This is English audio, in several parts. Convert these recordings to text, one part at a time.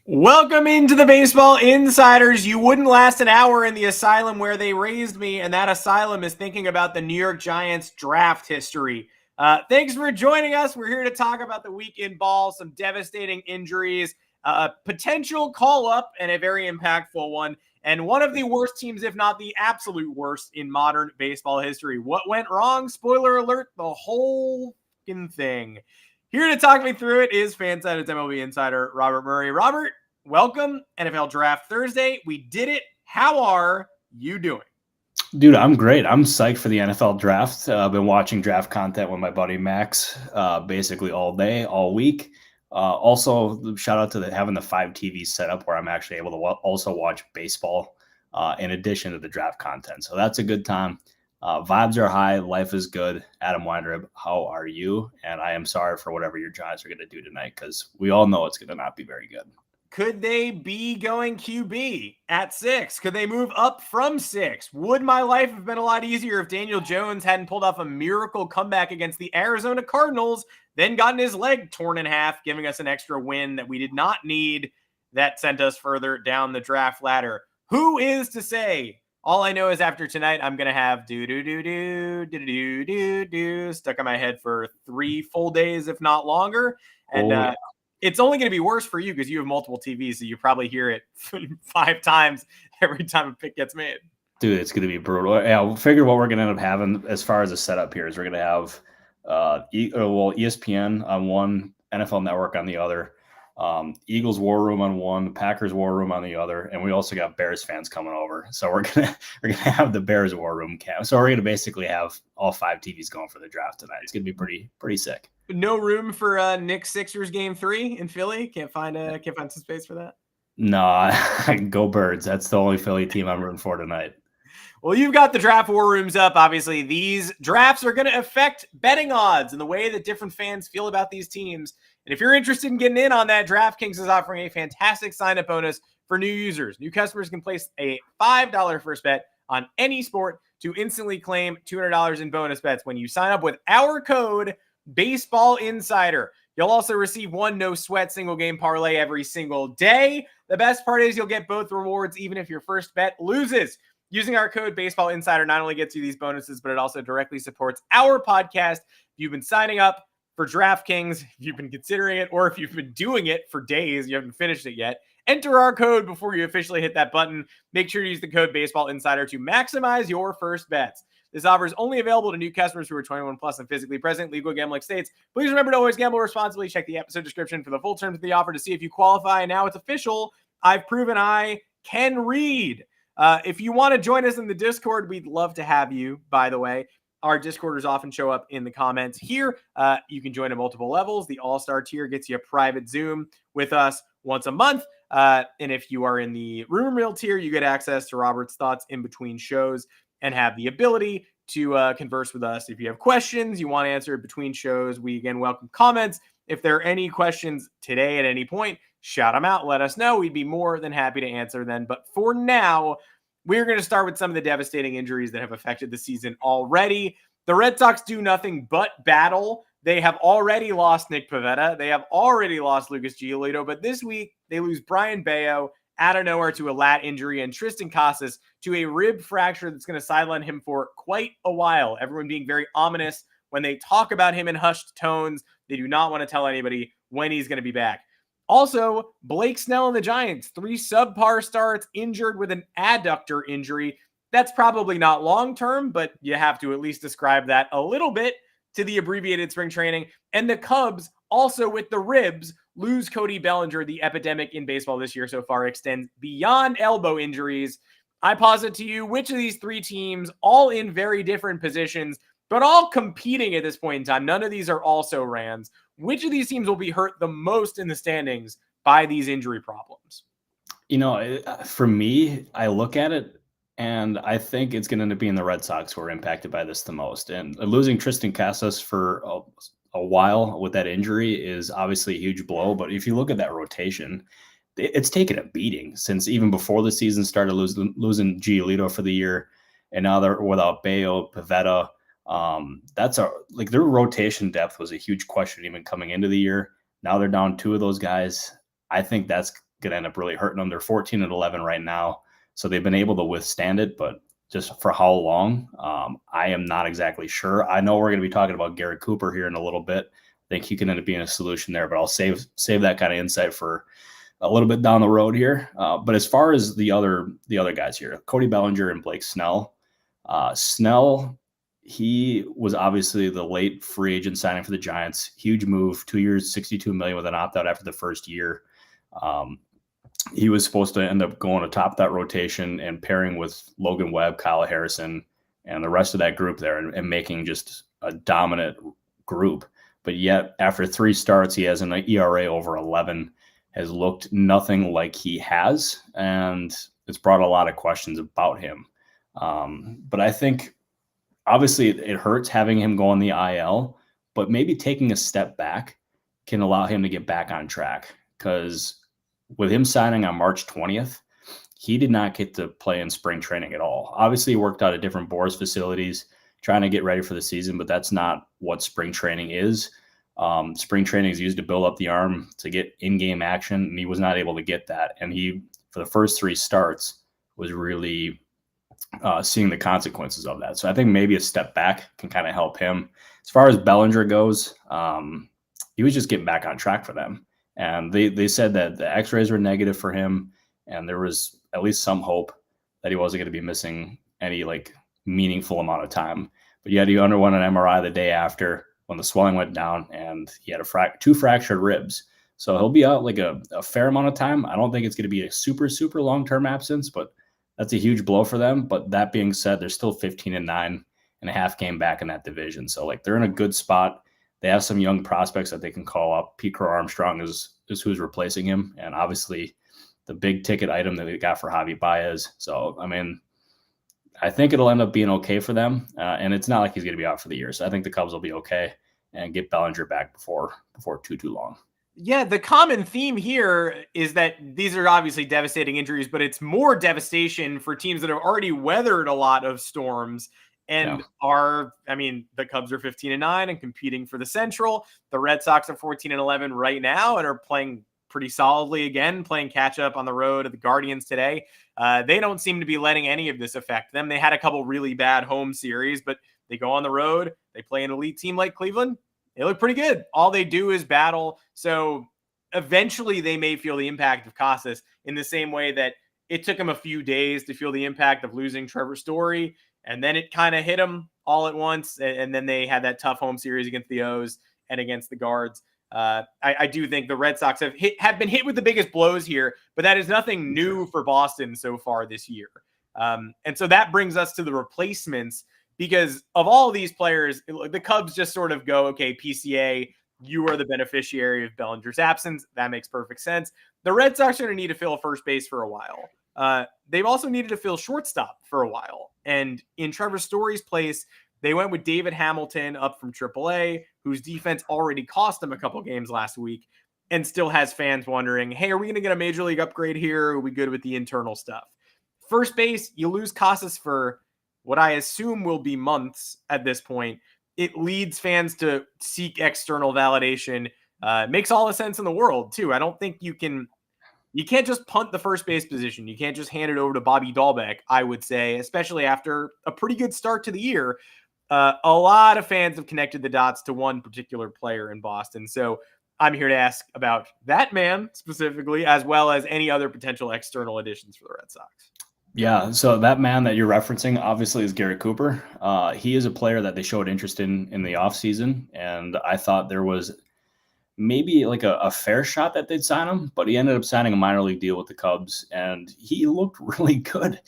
Welcome into the Baseball Insiders. You wouldn't last an hour in the asylum where they raised me, and that asylum is thinking about the New York Giants draft history. Thanks for joining us. We're here to talk about the week in ball, some devastating injuries, a potential call-up, and a very impactful one, and one of the worst teams, if not the absolute worst, in modern baseball history. What went wrong? Spoiler alert, the whole thing. Here to talk me through it is FanSided's MLB Insider Robert Murray. Robert, welcome. NFL Draft Thursday. We did it. How are you doing? Dude, I'm great. I'm psyched for the NFL draft. I've been watching draft content with my buddy Max basically all day, all week. Also, shout out to having the 5 TVs set up where I'm actually able to also watch baseball in addition to the draft content. So that's a good time. Vibes are high. Life is good. Adam Weinrib, how are you? And I am sorry for whatever your Giants are going to do tonight because we all know it's going to not be very good. Could they be going QB at 6? Could they move up from 6? Would my life have been a lot easier if Daniel Jones hadn't pulled off a miracle comeback against the Arizona Cardinals, then gotten his leg torn in half, giving us an extra win that we did not need that sent us further down the draft ladder? Who is to say? All I know is after tonight, I'm going to have do stuck in my head for 3 full days, if not longer. And it's only going to be worse for you because you have multiple TVs, so you probably hear it 5 times every time a pick gets made. Dude, it's going to be brutal. Yeah, we'll figure what we're going to end up having as far as a setup here is we're going to have ESPN on one, NFL Network on the other, Eagles War Room on one, Packers War Room on the other, and we also got Bears fans coming over. So we're gonna have the Bears War Room camp. So we're gonna basically have all 5 TVs going for the draft tonight. It's gonna be pretty sick. No room for Knicks Sixers game 3 in Philly. Can't find some space for that. No, go Birds. That's the only Philly team I'm rooting for tonight. Well, you've got the draft war rooms up. Obviously, these drafts are going to affect betting odds and the way that different fans feel about these teams. And if you're interested in getting in on that, DraftKings is offering a fantastic sign-up bonus for new users. New customers can place a $5 first bet on any sport to instantly claim $200 in bonus bets when you sign up with our code Baseball Insider. You'll also receive 1 no-sweat single-game parlay every single day. The best part is you'll get both rewards even if your first bet loses. Using our code Baseball Insider not only gets you these bonuses, but it also directly supports our podcast. If you've been signing up for DraftKings, if you've been considering it, or if you've been doing it for days, you haven't finished it yet, enter our code before you officially hit that button. Make sure to use the code Baseball Insider to maximize your first bets. This offer is only available to new customers who are 21 plus and physically present. Legal gambling states. Please remember to always gamble responsibly. Check the episode description for the full terms of the offer to see if you qualify. And now it's official. I've proven I can read. If you want to join us in the Discord, we'd love to have you, by the way. Our Discorders often show up in the comments here. You can join at multiple levels. The All-Star tier gets you a private Zoom with us once a month. And if you are in the Rumor Mill tier, you get access to Robert's thoughts in between shows and have the ability to converse with us. If you have questions you want answered between shows, we again welcome comments. If there are any questions today at any point, shout them out. Let us know. We'd be more than happy to answer them. But for now, we're going to start with some of the devastating injuries that have affected the season already. The Red Sox do nothing but battle. They have already lost Nick Pivetta. They have already lost Lucas Giolito. But this week, they lose Brian Bayo out of nowhere to a lat injury and Tristan Casas to a rib fracture that's going to sideline him for quite a while. Everyone being very ominous when they talk about him in hushed tones. They do not want to tell anybody when he's going to be back. Also, Blake Snell and the Giants, 3 subpar starts, injured with an adductor injury. That's probably not long-term, but you have to at least describe that a little bit to the abbreviated spring training. And the Cubs, also with the ribs, lose Cody Bellinger. The epidemic in baseball this year so far extends beyond elbow injuries. I posit to you, which of these 3 teams, all in very different positions, but all competing at this point in time, none of these are also Rans, which of these teams will be hurt the most in the standings by these injury problems? You know, for me, I look at it and I think it's going to end up being the Red Sox who are impacted by this the most. And losing Tristan Casas for a while with that injury is obviously a huge blow. But if you look at that rotation, it's taken a beating since even before the season started, losing Giolito for the year. And now they're without Bayo, Pivetta. Their rotation depth was a huge question even coming into the year. Now they're down 2 of those guys. I think that's going to end up really hurting them. They're 14-11 right now, so they've been able to withstand it, but just for how long, I am not exactly sure. I know we're going to be talking about Garrett Cooper here in a little bit. I think he can end up being a solution there, but I'll save that kind of insight for a little bit down the road here. But as far as the other guys here, Cody Bellinger and Blake Snell. Snell, he was obviously the late free agent signing for the Giants. Huge move, 2 years, $62 million with an opt-out after the first year. He was supposed to end up going atop that rotation and pairing with Logan Webb, Kyle Harrison, and the rest of that group there and making just a dominant group. But yet, after 3 starts, he has an ERA over 11, has looked nothing like he has, and it's brought a lot of questions about him. But I think, obviously, it hurts having him go on the IL, but maybe taking a step back can allow him to get back on track, because with him signing on March 20th, he did not get to play in spring training at all. Obviously, he worked out at different Boras facilities trying to get ready for the season, but that's not what spring training is. Spring training is used to build up the arm to get in-game action, and he was not able to get that. And he, for the first 3 starts, was really seeing the consequences of that. So I think maybe a step back can kind of help him. As far as Bellinger goes, he was just getting back on track for them. And they said that the x-rays were negative for him, and there was at least some hope that he wasn't going to be missing any meaningful amount of time. But yet he underwent an MRI the day after when the swelling went down, and he had 2 fractured ribs. So he'll be out a fair amount of time. I don't think it's going to be a super, super long-term absence, but that's a huge blow for them. But that being said, they're still 15-9 and a half game back in that division. So they're in a good spot. They have some young prospects that they can call up. Pete Crow Armstrong is who's replacing him. And obviously the big ticket item that they got for Javi Baez. So, I think it'll end up being okay for them. And it's not like he's going to be out for the year. So I think the Cubs will be okay and get Bellinger back before too long. Yeah, the common theme here is that these are obviously devastating injuries, but it's more devastation for teams that have already weathered a lot of storms and the Cubs are 15-9 and competing for the Central. The Red Sox are 14-11 right now and are playing pretty solidly again, playing catch up on the road at the Guardians today. They don't seem to be letting any of this affect them. They had a couple really bad home series, but they go on the road. They play an elite team like Cleveland. They look pretty good. All they do is battle. So eventually they may feel the impact of Casas in the same way that it took them a few days to feel the impact of losing Trevor Story. And then it kind of hit them all at once. And then they had that tough home series against the O's and against the Guards. I do think the Red Sox have been hit with the biggest blows here, but that is nothing new for Boston so far this year. And so that brings us to the replacements, because of all of these players, the Cubs just sort of go, okay, PCA, you are the beneficiary of Bellinger's absence. That makes perfect sense. The Red Sox are going to need to fill first base for a while. They've also needed to fill shortstop for a while. And in Trevor Story's place, they went with David Hamilton up from AAA, whose defense already cost them a couple games last week and still has fans wondering, hey, are we going to get a major league upgrade here? Are we good with the internal stuff? First base, you lose Casas for what I assume will be months at this point. It leads fans to seek external validation. Makes all the sense in the world, too. I don't think you can't just punt the first base position. You can't just hand it over to Bobby Dahlbeck, I would say, especially after a pretty good start to the year. A lot of fans have connected the dots to one particular player in Boston. So I'm here to ask about that man specifically, as well as any other potential external additions for the Red Sox. Yeah, so that man that you're referencing obviously is Garrett Cooper. He is a player that they showed interest in the offseason, and I thought there was maybe a fair shot that they'd sign him, but he ended up signing a minor league deal with the Cubs, and he looked really good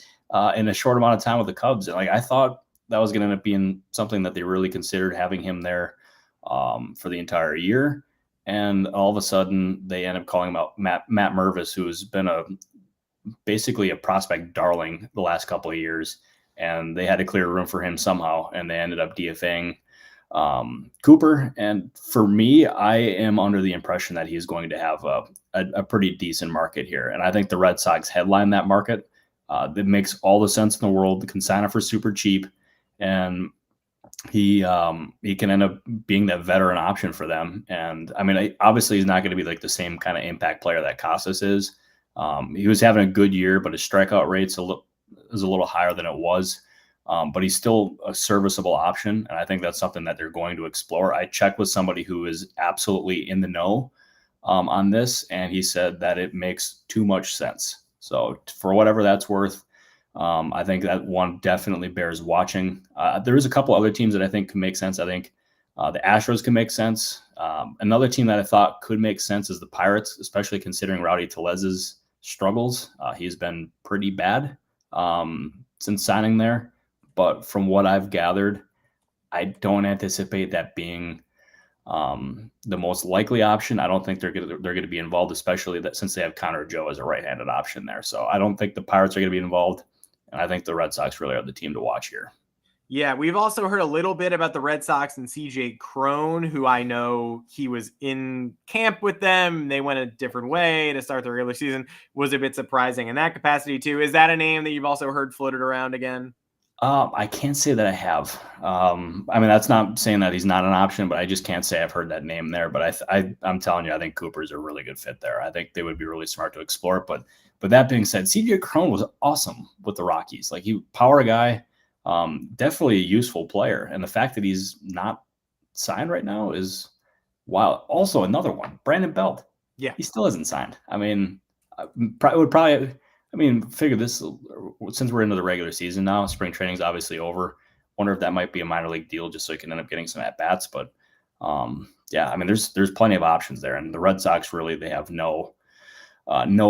in a short amount of time with the Cubs. And I thought that was going to end up being something that they really considered having him there for the entire year. And all of a sudden, they end up calling him out Matt Mervis, who's been basically a prospect darling the last couple of years, and they had to clear room for him somehow, and they ended up DFAing Cooper. And for me, I am under the impression that he's going to have a pretty decent market here, and I think the Red Sox headline that market. That makes all the sense in the world. They can sign him for super cheap, and he can end up being that veteran option for them. And obviously he's not going to be the same kind of impact player that Casas is, He was having a good year, but his strikeout rate's is a little higher than it was. But he's still a serviceable option, and I think that's something that they're going to explore. I checked with somebody who is absolutely in the know on this, and he said that it makes too much sense. So for whatever that's worth, I think that one definitely bears watching. There is a couple other teams that I think can make sense. I think the Astros can make sense. Another team that I thought could make sense is the Pirates, especially considering Rowdy Tellez's struggles. He's been pretty bad since signing there. But from what I've gathered, I don't anticipate that being the most likely option. I don't think they're going to be involved, especially that since they have Connor Joe as a right-handed option there. So I don't think the Pirates are going to be involved, and I think the Red Sox really are the team to watch here. Yeah, we've also heard a little bit about the Red Sox and CJ Cron, who I know he was in camp with them. They went a different way to start the regular season. Was a bit surprising in that capacity too. Is that a name that you've also heard floated around again? I can't say that I have. I mean, that's not saying that he's not an option, but I just can't say I've heard that name there. But I'm telling you, I think Cooper's a really good fit there. I think they would be really smart to explore it. But that being said, CJ Cron was awesome with the Rockies. Like, he power guy, definitely a useful player. And the fact that he's not signed right now is wild. Also, another one, Brandon Belt. Yeah, he still isn't signed. I mean, figure this, since we're into the regular season now, spring training's obviously over. Wonder if that might be a minor league deal just so he can end up getting some at-bats. But yeah, I mean, there's plenty of options there. And the Red Sox, really, they have no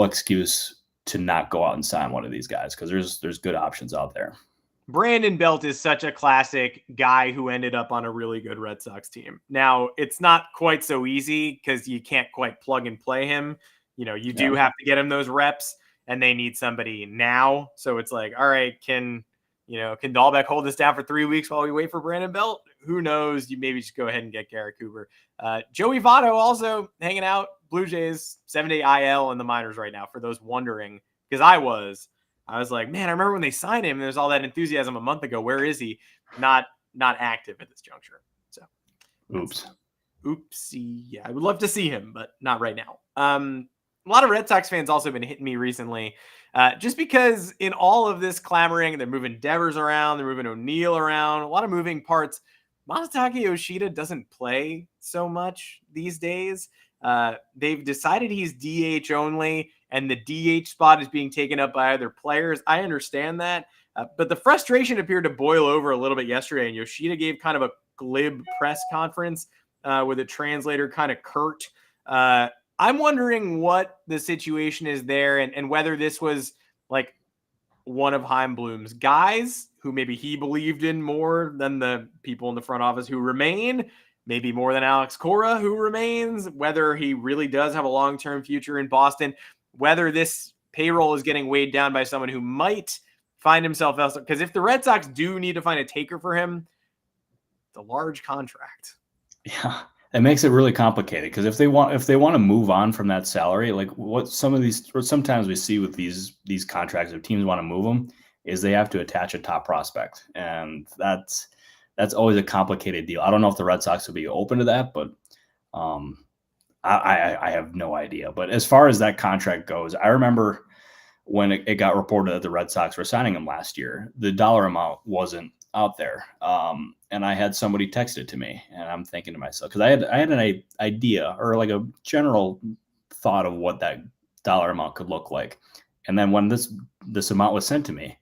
excuse to not go out and sign one of these guys, because there's good options out there. Brandon Belt is such a classic guy who ended up on a really good Red Sox team. Now, it's not quite so easy because you can't quite plug and play him. You do have to get him those reps, and they need somebody now. So it's like, all right, can Dahlbeck hold this down for 3 weeks while we wait for Brandon Belt? Who knows? You maybe just go ahead and get Garrett Cooper. Joey Votto also hanging out. Blue Jays 7-day IL in the minors right now, for those wondering, because I was like, man, I remember when they signed him, there's all that enthusiasm a month ago. Where is he? Not active at this juncture. So oopsie. Yeah, I would love to see him, but not right now. A lot of Red Sox fans also been hitting me recently, just because in all of this clamoring, they're moving Devers around, they're moving O'Neill around, a lot of moving parts. Masataka Yoshida doesn't play so much these days. They've decided he's DH only, and the DH spot is being taken up by other players. I understand that, but the frustration appeared to boil over a little bit yesterday, and Yoshida gave kind of a glib press conference with a translator kind of curt. I'm wondering what the situation is there, and whether this was like one of Heimblum's guys who maybe he believed in more than the people in the front office who remain, maybe more than Alex Cora who remains, whether he really does have a long-term future in Boston, whether this payroll is getting weighed down by someone who might find himself elsewhere. Because if the Red Sox do need to find a taker for him, it's a large contract. Yeah. It makes it really complicated, because if they want to move on from that salary, like what sometimes we see with these contracts, if teams want to move them, is they have to attach a top prospect, and that's always a complicated deal. I don't know if the Red Sox would be open to that, but I have no idea. But as far as that contract goes, I remember when it got reported that the Red Sox were signing him last year, the dollar amount wasn't out there. And I had somebody text it to me, and I'm thinking to myself, because I had an idea, or like a general thought of what that dollar amount could look like. And then when this amount was sent to me,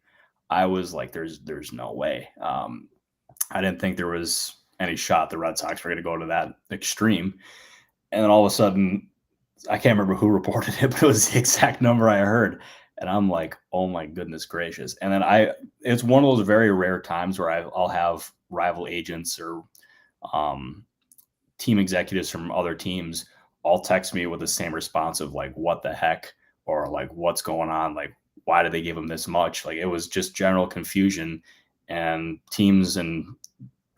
I was like, there's no way. I didn't think there was any shot the Red Sox were going to go to that extreme. And then all of a sudden, I can't remember who reported it, but it was the exact number I heard. And I'm like, oh my goodness gracious. And then it's one of those very rare times where I'll have rival agents or team executives from other teams all text me with the same response of like, what the heck? Or like, what's going on? Like, why did they give him this much? Like, it was just general confusion, and teams and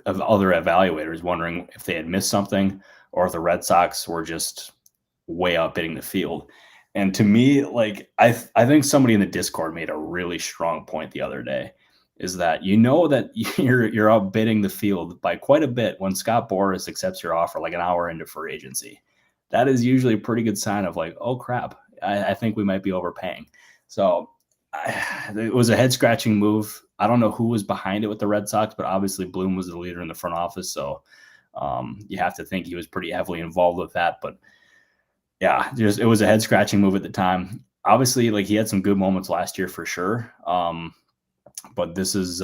other evaluators wondering if they had missed something, or if the Red Sox were just way outbidding the field. And to me, like, I think somebody in the Discord made a really strong point the other day, is that that you're outbidding the field by quite a bit when Scott Boras accepts your offer like an hour into free agency. That is usually a pretty good sign of like, oh crap, I think we might be overpaying. So it was a head-scratching move. I don't know who was behind it with the Red Sox, but obviously Bloom was the leader in the front office, so you have to think he was pretty heavily involved with that. But yeah, it was a head-scratching move at the time. Obviously, like, he had some good moments last year for sure, but this is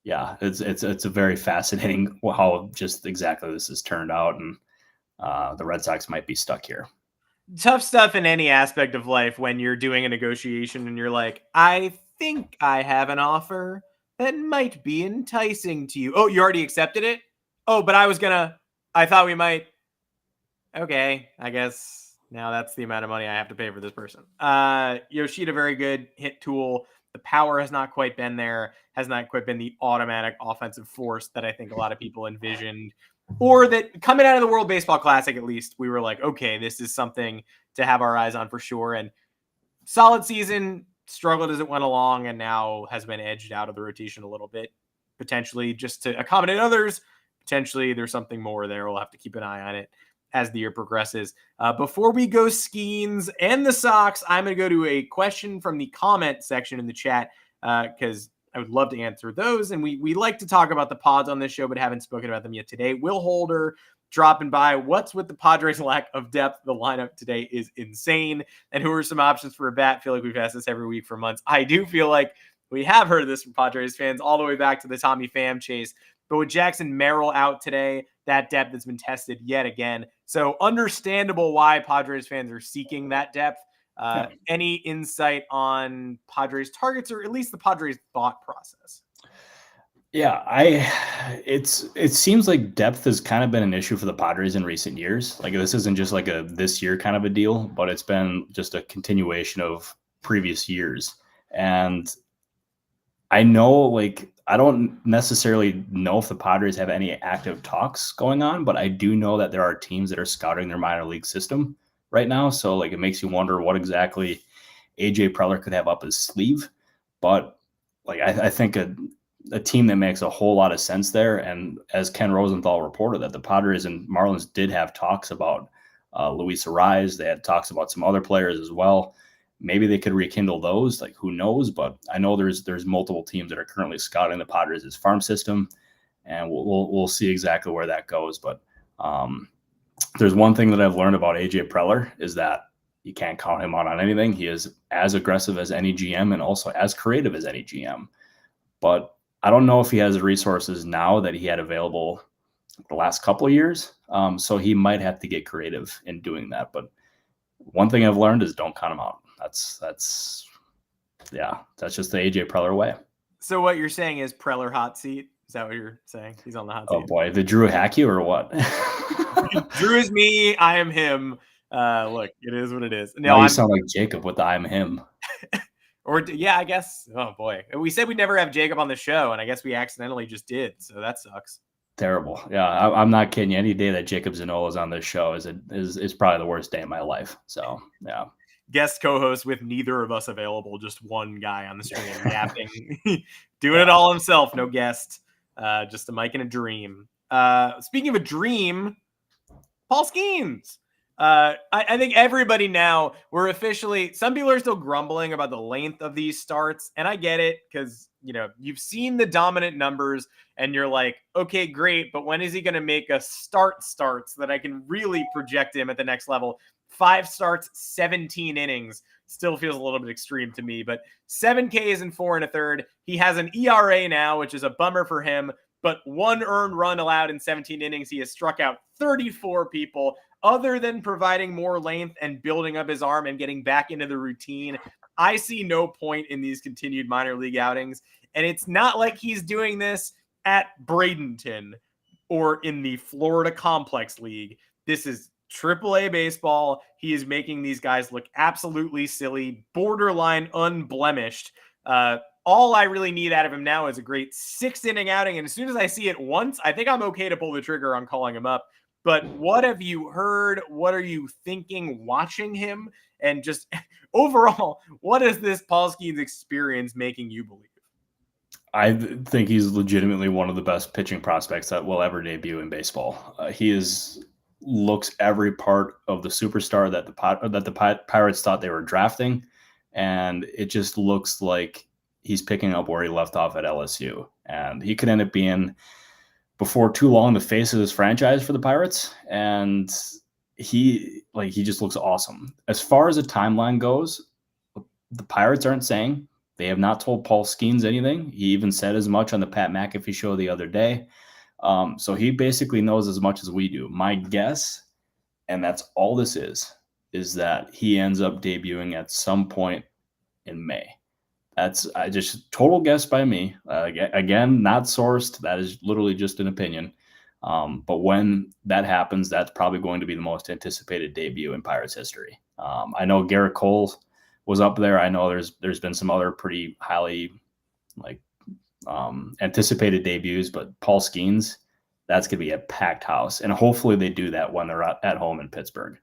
it's a very fascinating how just exactly this has turned out, and the Red Sox might be stuck here. Tough stuff in any aspect of life when you're doing a negotiation and you're like, I think I have an offer that might be enticing to you. Oh, you already accepted it? Oh, but I thought we might. Okay, I guess now that's the amount of money I have to pay for this person. Yoshida, very good hit tool. The power has not quite been there, has not quite been the automatic offensive force that I think a lot of people envisioned. Or that coming out of the World Baseball Classic, at least, we were like, okay, this is something to have our eyes on for sure. And solid season, struggled as it went along, and now has been edged out of the rotation a little bit, potentially just to accommodate others. Potentially there's something more there. We'll have to keep an eye on it as the year progresses. Before we go Skenes and the Sox, I'm going to go to a question from the comment section in the chat because I would love to answer those. And we like to talk about the pods on this show, but haven't spoken about them yet today. Will Holder dropping by. What's with the Padres' lack of depth? The lineup today is insane. And who are some options for a bat? I feel like we've asked this every week for months. I do feel like we have heard of this from Padres fans all the way back to the Tommy Pham chase. But with Jackson Merrill out today, that depth has been tested yet again. So understandable why Padres fans are seeking that depth. Any insight on Padres targets, or at least the Padres thought process? Yeah, it seems like depth has kind of been an issue for the Padres in recent years. Like, this isn't just like a this year kind of a deal, but it's been just a continuation of previous years. And I know, like, I don't necessarily know if the Padres have any active talks going on, but I do know that there are teams that are scouting their minor league system right now. So, like, it makes you wonder what exactly AJ Preller could have up his sleeve. But, like, I think a team that makes a whole lot of sense there, and as Ken Rosenthal reported, that the Padres and Marlins did have talks about Luis Arraez. They had talks about some other players as well. Maybe they could rekindle those, like, who knows? But I know there's multiple teams that are currently scouting the Padres' farm system, and we'll see exactly where that goes. But there's one thing that I've learned about AJ Preller is that you can't count him out on anything. He is as aggressive as any GM and also as creative as any GM. But I don't know if he has the resources now that he had available the last couple of years. So he might have to get creative in doing that. But one thing I've learned is don't count him out. That's just the AJ Preller way. So what you're saying is Preller hot seat? Is that what you're saying? He's on the hot seat. Oh boy, the Drew hack you or what? Drew is me. I am him. Look, it is what it is. No, you sound like Jacob with the I'm him. Or yeah, I guess. Oh boy, we said we'd never have Jacob on the show, and I guess we accidentally just did. So that sucks. Terrible. Yeah, I'm not kidding you. Any day that Jacob Zanola is on this show is probably the worst day of my life. So yeah. Guest co-host with neither of us available, just one guy on the stream yapping, doing it all himself, no guest, just a mic and a dream. Speaking of a dream, Paul Skenes. I think everybody now, we're officially, some people are still grumbling about the length of these starts, and I get it because, you've seen the dominant numbers and you're like, okay, great, but when is he going to make a starts that I can really project him at the next level? 5 starts, 17 innings still feels a little bit extreme to me, but 7 Ks and 4 1/3. He has an ERA now, which is a bummer for him, but 1 earned run allowed in 17 innings. He has struck out 34 people. Other than providing more length and building up his arm and getting back into the routine, I see no point in these continued minor league outings. And it's not like he's doing this at Bradenton or in the Florida Complex League. This is AAA baseball. He is making these guys look absolutely silly, borderline unblemished. All I really need out of him now is a great 6-inning outing. And as soon as I see it once, I think I'm okay to pull the trigger on calling him up. But what have you heard? What are you thinking watching him? And just overall, what is this Paul Skenes experience making you believe? I think he's legitimately one of the best pitching prospects that will ever debut in baseball. He is looks every part of the superstar that the Pirates thought they were drafting, and it just looks like he's picking up where he left off at LSU, and he could end up being, before too long, the face of this franchise for the Pirates, and he just looks awesome. As far as the timeline goes, the Pirates aren't saying. They have not told Paul Skenes anything. He even said as much on the Pat McAfee show the other day. So he basically knows as much as we do. My guess, and that's all this is that he ends up debuting at some point in May. That's just total guess by me. Again, not sourced. That is literally just an opinion. But when that happens, that's probably going to be the most anticipated debut in Pirates history. I know Garrett Cole was up there. I know there's been some other pretty highly anticipated debuts, but Paul Skenes, that's going to be a packed house. And hopefully they do that when they're at home in Pittsburgh.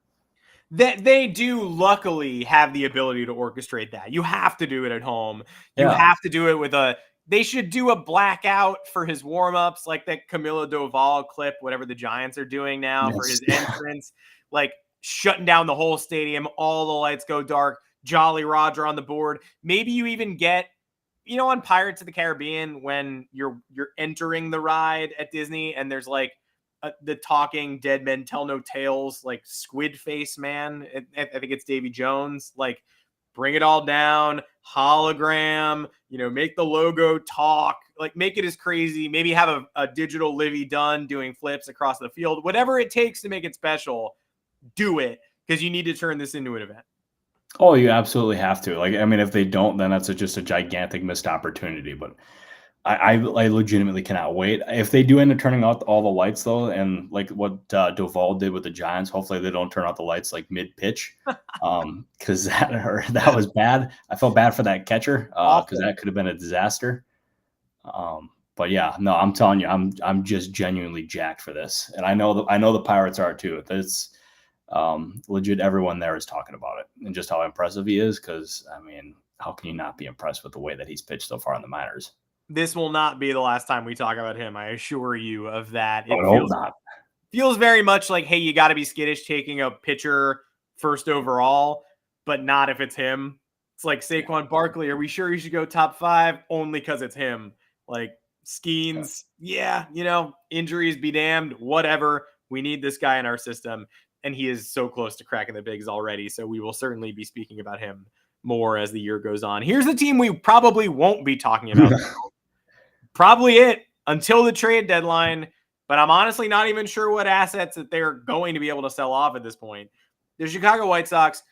That they do luckily have the ability to orchestrate that. You have to do it at home. You have to do it they should do a blackout for his warm-ups, like that Camilo Doval clip, whatever the Giants are doing now for his entrance, like shutting down the whole stadium, all the lights go dark, Jolly Roger on the board. Maybe you even get, on Pirates of the Caribbean, when you're entering the ride at Disney and there's like the talking dead men tell no tales, like squid face man. I think it's Davy Jones. Like, bring it all down, hologram, make the logo talk, like make it as crazy. Maybe have a digital Livy Dunn doing flips across the field. Whatever it takes to make it special, do it, because you need to turn this into an event. Oh, you absolutely have to. If they don't, then that's just a gigantic missed opportunity. But I legitimately cannot wait. If they do end up turning out all the lights, though, and like what Doval did with the Giants, hopefully they don't turn out the lights like mid-pitch, because that was bad. I felt bad for that catcher because that could have been a disaster. But yeah, no, I'm telling you, I'm just genuinely jacked for this, and I know the Pirates are too. It's legit. Everyone there is talking about it and just how impressive he is. Because how can you not be impressed with the way that he's pitched so far in the minors? This will not be the last time we talk about him. I assure you of that. It feels very much like, hey, you got to be skittish taking a pitcher first overall, but not if it's him. It's like Saquon Barkley. Are we sure he should go top 5? Only because it's him. Like Skenes, injuries be damned, whatever. We need this guy in our system. And he is so close to cracking the bigs already. So we will certainly be speaking about him more as the year goes on. Here's the team we probably won't be talking about. Probably it until the trade deadline, but I'm honestly not even sure what assets that they're going to be able to sell off at this point. The Chicago White Sox,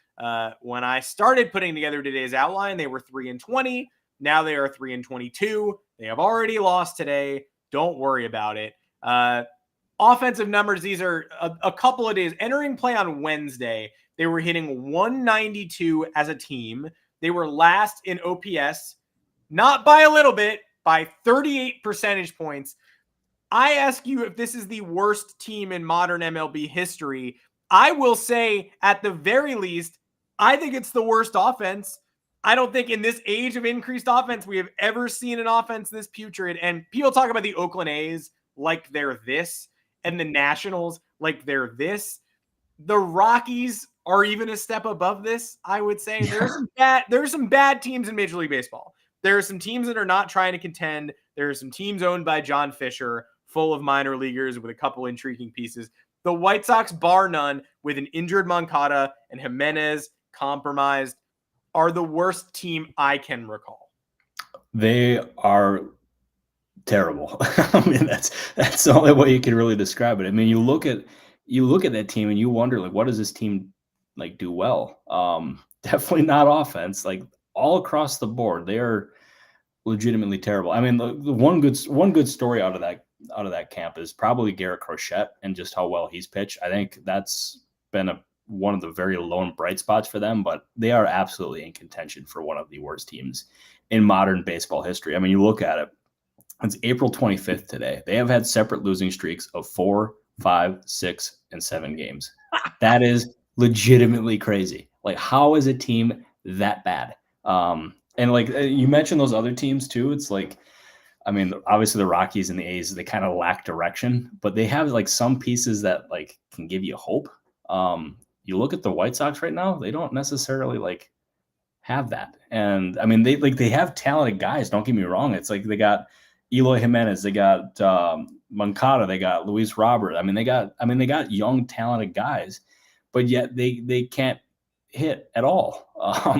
when I started putting together today's outline, they were 3-20. Now they are 3-22. They have already lost today. Don't worry about it. Offensive numbers, these are a couple of days. Entering play on Wednesday, they were hitting 192 as a team. They were last in OPS, not by a little bit, by 38 percentage points. I ask you if this is the worst team in modern MLB history. I will say, at the very least, I think it's the worst offense. I don't think in this age of increased offense we have ever seen an offense this putrid. And people talk about the Oakland A's like they're this, and the Nationals like they're this. The Rockies are even a step above this, I would say. There's some bad teams in Major League Baseball. There are some teams that are not trying to contend. There are some teams owned by John Fisher, full of minor leaguers with a couple intriguing pieces. The White Sox, bar none, with an injured Moncada and Jimenez compromised, are the worst team I can recall. They are terrible. That's the only way you can really describe it. You look at that team and you wonder, like, what does this team do well? Definitely not offense. Like, all across the board, they are legitimately terrible. The one good story out of that camp is probably Garrett Crochet and just how well he's pitched. I think that's been one of the very lone bright spots for them, but they are absolutely in contention for one of the worst teams in modern baseball history. You look at it, it's April 25th today. They have had separate losing streaks of 4, 5, 6, and 7 games. That is legitimately crazy. Like, how is a team that bad? And like you mentioned those other teams too. It's like, I mean, obviously the Rockies and the A's, they kind of lack direction, but they have like some pieces that like can give you hope. You look at the White Sox right now, they don't necessarily like have that. And I mean, they have talented guys. Don't get me wrong. It's like they got Eloy Jimenez, they got Moncada, they got Luis Robert. They got young talented guys, but yet they can't hit at all.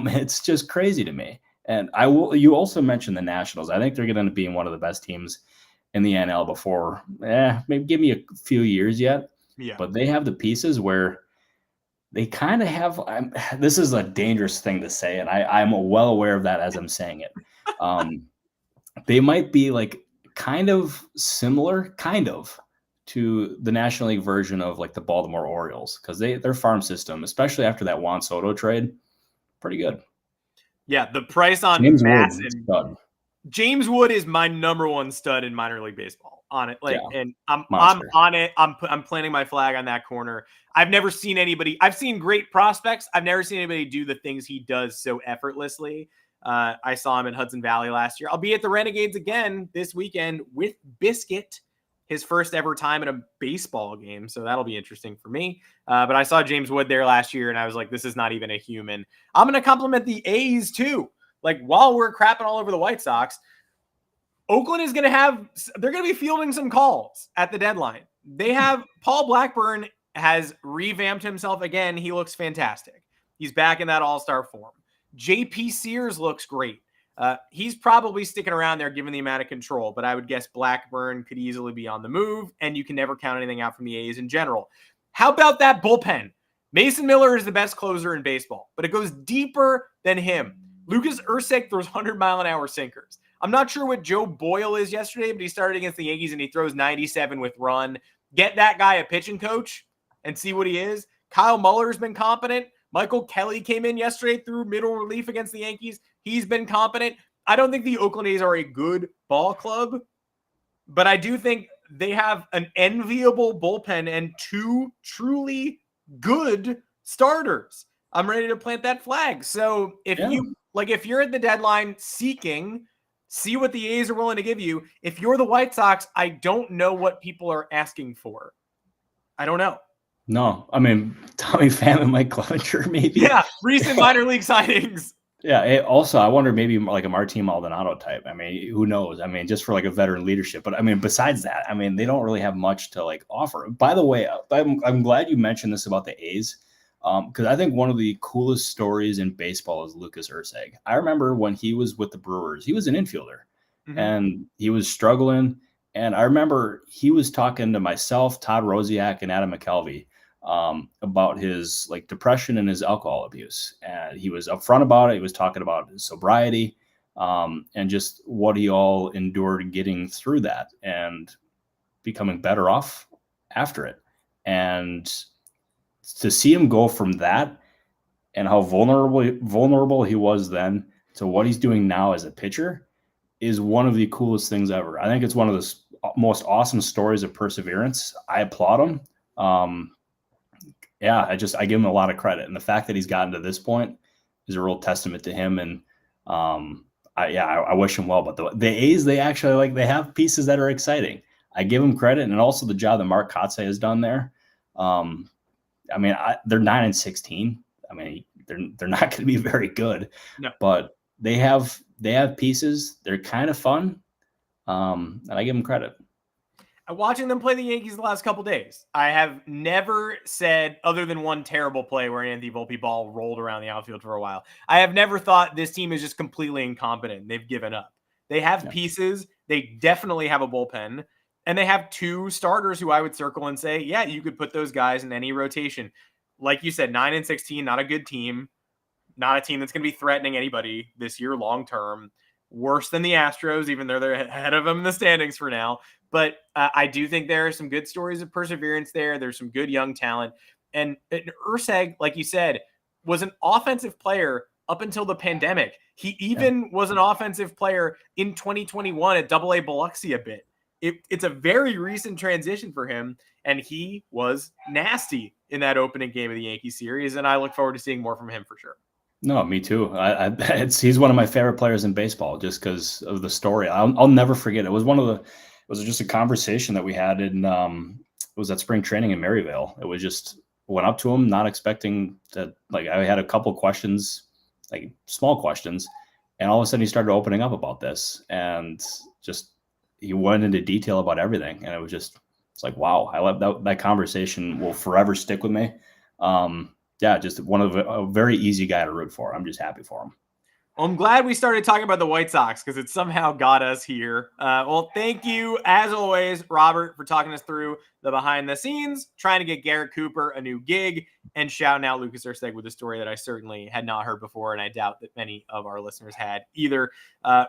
It's just crazy to me. And you also mentioned the Nationals. I think they're going to be one of the best teams in the NL before, maybe give me a few years yet. Yeah. But they have the pieces where they kind of have, this is a dangerous thing to say, and I'm well aware of that as I'm saying it. They might be like kind of similar, to the National League version of like the Baltimore Orioles, because their farm system, especially after that Juan Soto trade, pretty good. Yeah, the price on James Wood is my number one stud in minor league baseball. On it, and I'm on it. I'm planting my flag on that corner. I've never seen anybody. I've seen great prospects. I've never seen anybody do the things he does so effortlessly. I saw him in Hudson Valley last year. I'll be at the Renegades again this weekend with Biscuit, his first ever time at a baseball game. So that'll be interesting for me. But I saw James Wood there last year, and I was like, this is not even a human. I'm going to compliment the A's too. Like, while we're crapping all over the White Sox, Oakland is going to they're going to be fielding some calls at the deadline. They have Paul Blackburn has revamped himself again. He looks fantastic. He's back in that all-star form. JP Sears looks great. He's probably sticking around there given the amount of control, but I would guess Blackburn could easily be on the move, and you can never count anything out from the A's in general. How about that bullpen? Mason Miller is the best closer in baseball, but it goes deeper than him. Lucas Ursek throws 100-mile-an-hour sinkers. I'm not sure what Joe Boyle is yesterday, but he started against the Yankees and he throws 97 with run. Get that guy a pitching coach and see what he is. Kyle Muller's been competent. Michael Kelly came in yesterday through middle relief against the Yankees. He's been competent. I don't think the Oakland A's are a good ball club, but I do think they have an enviable bullpen and two truly good starters. I'm ready to plant that flag. So if you're at the deadline seeking, see what the A's are willing to give you. If you're the White Sox, I don't know what people are asking for. I don't know. No, Tommy Pham and Mike Clevenger, maybe. Yeah, recent minor league signings. Yeah. Also, I wonder maybe like a Martin Maldonado type. Who knows? Just for like a veteran leadership. But besides that, they don't really have much to like offer. By the way, I'm glad you mentioned this about the A's, because I think one of the coolest stories in baseball is Lucas Ursek. I remember when he was with the Brewers, he was an infielder, and he was struggling. And I remember he was talking to myself, Todd Rosiak, and Adam McKelvey about his like depression and his alcohol abuse. And he was upfront about it. He was talking about his sobriety, and just what he all endured getting through that and becoming better off after it. And to see him go from that and how vulnerable he was then to what he's doing now as a pitcher is one of the coolest things ever. I think it's one of the most awesome stories of perseverance. I applaud him. I give him a lot of credit. And the fact that he's gotten to this point is a real testament to him. And I wish him well. But the A's, they actually they have pieces that are exciting. I give him credit, and also the job that Mark Kotsay has done there. They're 9-16. They're not going to be very good, but they have pieces. They're kind of fun, and I give them credit. Watching them play the Yankees the last couple days, I have never said, other than one terrible play where Anthony Volpe ball rolled around the outfield for a while, I have never thought this team is just completely incompetent. They've given up. They have pieces. They definitely have a bullpen. And they have two starters who I would circle and say, yeah, you could put those guys in any rotation. Like you said, 9-16, not a good team. Not a team that's going to be threatening anybody this year long-term. Worse than the Astros, even though they're ahead of them in the standings for now. But I do think there are some good stories of perseverance there. There's some good young talent. And Urseg, like you said, was an offensive player up until the pandemic. He even was an offensive player in 2021 at AA Biloxi a bit. It's a very recent transition for him, and he was nasty in that opening game of the Yankee series, and I look forward to seeing more from him for sure. No, me too. He's one of my favorite players in baseball just because of the story. I'll never forget. It was just a conversation that we had it was at spring training in Maryvale. It was just went up to him, not expecting that. Like I had a couple questions, like small questions, and all of a sudden he started opening up about this and just he went into detail about everything. And it's like, wow, I love that conversation will forever stick with me. Yeah, just a very easy guy to root for. I'm just happy for him. Well, I'm glad we started talking about the White Sox because it somehow got us here. Well, thank you, as always, Robert, for talking us through the behind the scenes, trying to get Garrett Cooper a new gig, and shouting out Lucas Ersteg with a story that I certainly had not heard before, and I doubt that many of our listeners had either.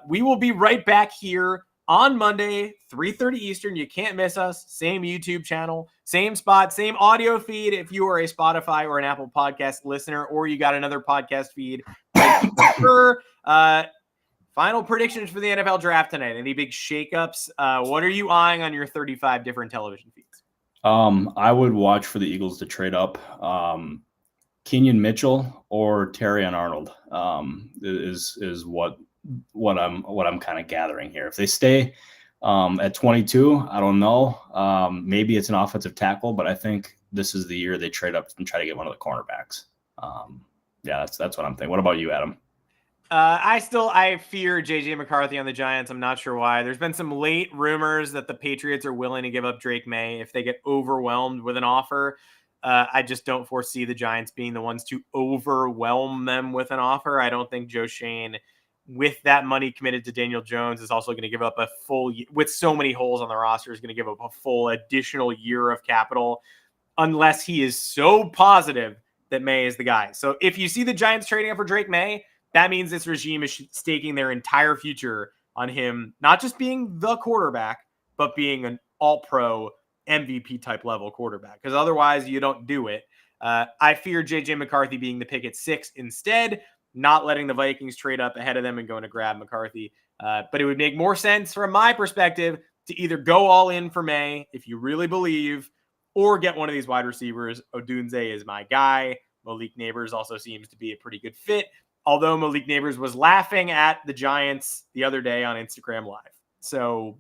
We will be right back here on Monday, 3:30 Eastern. You can't miss us. Same YouTube channel, same spot, same audio feed if you are a Spotify or an Apple Podcast listener, or you got another podcast feed. Final predictions for the NFL draft tonight. Any big shakeups? What are you eyeing on your 35 different television feeds? I would watch for the Eagles to trade up. Kenyon Mitchell or Terrion Arnold is what I'm kind of gathering here. If they stay at 22, I don't know. Maybe it's an offensive tackle, but I think this is the year they trade up and try to get one of the cornerbacks. Yeah, that's what I'm thinking. What about you, Adam? I fear JJ McCarthy on the Giants. I'm not sure why. There's been some late rumors that the Patriots are willing to give up Drake May if they get overwhelmed with an offer. I just don't foresee the Giants being the ones to overwhelm them with an offer. I don't think Joe Shane, with that money committed to Daniel Jones, is also going to give up a full, with so many holes on the roster, is going to give up a full additional year of capital unless he is so positive that May is the guy. So if you see the Giants trading up for Drake May, that means this regime is staking their entire future on him, not just being the quarterback, but being an all-pro MVP type level quarterback. Because otherwise, you don't do it. I fear JJ McCarthy being the pick at 6 instead, not letting the Vikings trade up ahead of them and going to grab McCarthy. But it would make more sense from my perspective to either go all in for May, if you really believe, or get one of these wide receivers. Odunze is my guy. Malik Neighbors also seems to be a pretty good fit. Although Malik Neighbors was laughing at the Giants the other day on Instagram Live. So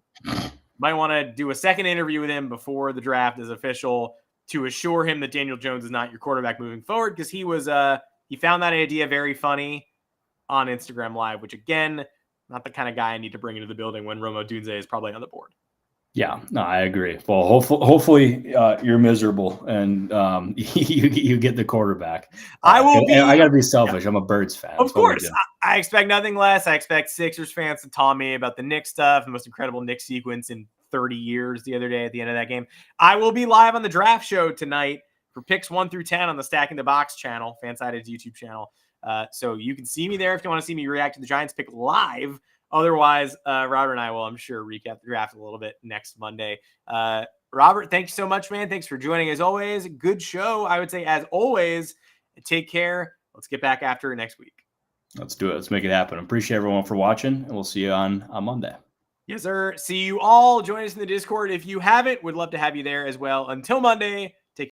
might want to do a second interview with him before the draft is official to assure him that Daniel Jones is not your quarterback moving forward, because he found that idea very funny on Instagram Live, which, again, not the kind of guy I need to bring into the building when Rome Odunze is probably on the board. Yeah, no, I agree. Well, hopefully you're miserable and you get the quarterback. I got to be selfish. Yeah. I'm a Birds fan. Of course. I expect nothing less. I expect Sixers fans to tell me about the Knicks stuff, the most incredible Knicks sequence in 30 years the other day at the end of that game. I will be live on the draft show tonight for picks 1 through 10 on the Stacking the Box channel, FanSided's YouTube channel. So you can see me there if you want to see me react to the Giants pick live. Otherwise, Robert and I will, I'm sure, recap the draft a little bit next Monday. Robert, thank you so much, man. Thanks for joining as always. Good show, I would say, as always. Take care. Let's get back after next week. Let's do it. Let's make it happen. Appreciate everyone for watching, and we'll see you on Monday. Yes, sir. See you all. Join us in the Discord if you haven't. Would love to have you there as well. Until Monday,